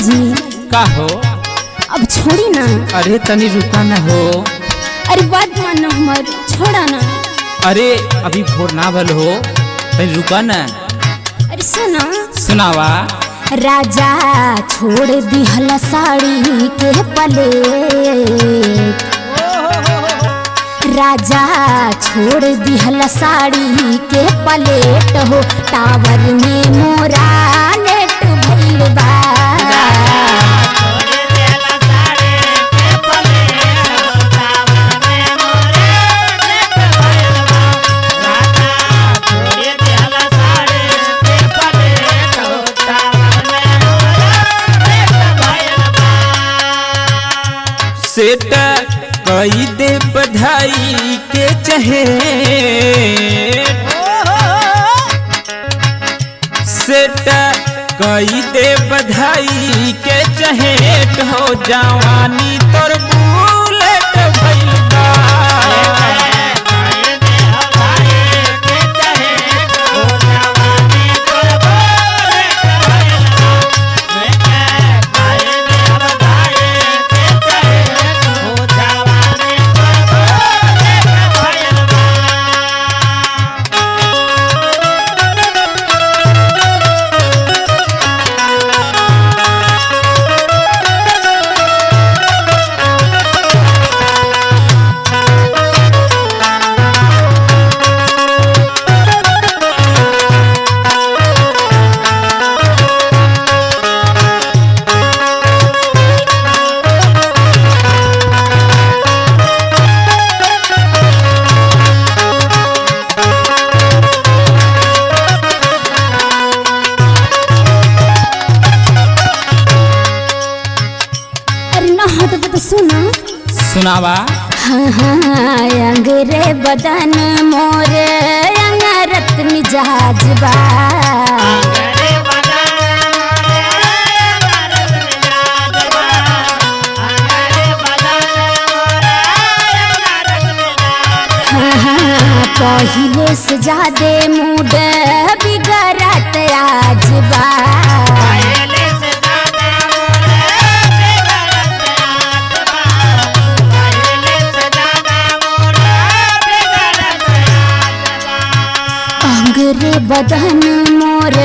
जी का हो? अब छोड़ी ना। अरे तनी रुका ना हो। अरे बात मानना हमार, छोड़ा ना। अरे अभी भोर ना भल हो, तनी रुका ना। अरे सुना। सुनावा। राजा छोड़ दिहला साड़ी के पलेट, राजा छोड़ दिहला साड़ी के पलेट हो, टावर में मोरा नेट भइल बा। सेट कई दे बधाई के चहे, सेट कई दे बधाई के चहेट हो, जवानी तोर बुलेट भइल बा। सुनावा। हाँ अंगरे बदन मोर अंगरत मिजाज बा, पहिले से ज्यादा मूड बिगड़त आज बा। अंगरे बदन मोर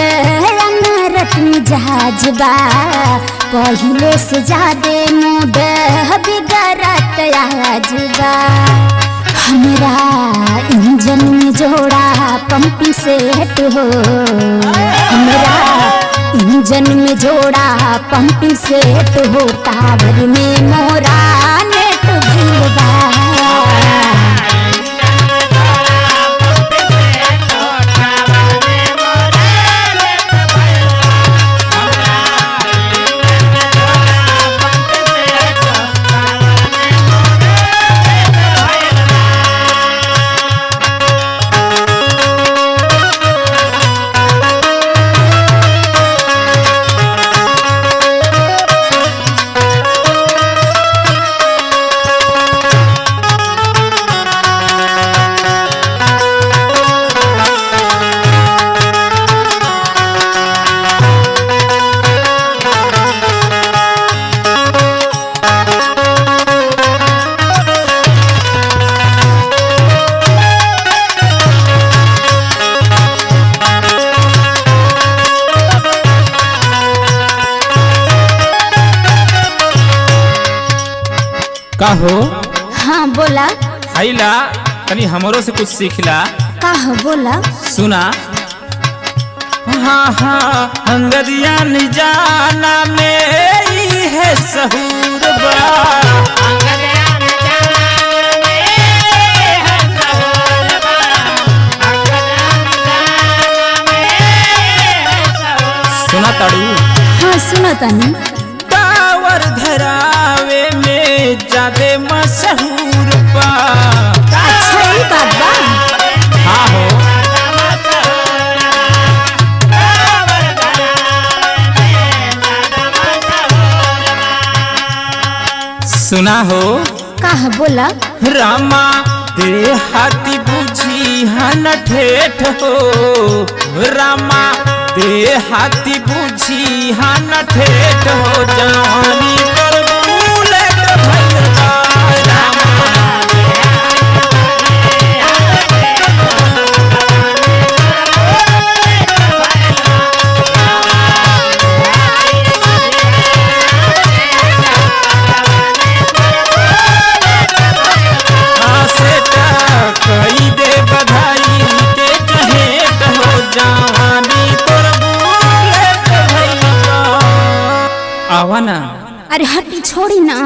अंगरत मिजाज बा, पहिले से ज्यादा मूड बिगड़त आज बा। हमरा इंजन में जोड़ा पंपिंग सेट हो, हमरा इंजन में जोड़ा पंपिंग सेट हो, टावर में मोरा नेट भइल बा। का हो? हाँ बोला। आइला तनी हमरो से कुछ सीखला। का हो बोला। सुना। हाँ हाँ अंगदिया निजाना में ही है सहूर बा। सुना ताड़ू? हाँ सुना तानी। टावर धरावे में ज्यादा मशहूर बा। अच्छा ये बात बा। हाँ हो। सुना हो। का बोला। रामा देहाती बुझी हन ठेठ हो, रामा देहाती बुझी हान ठेठ हो जवानी तोर बुलेट भइल बा रामा। कई दे बधाई के चहेट हो जवानी तोर बुलेट भइल बा। आवा ना। अरे हटी छोड़ी ना।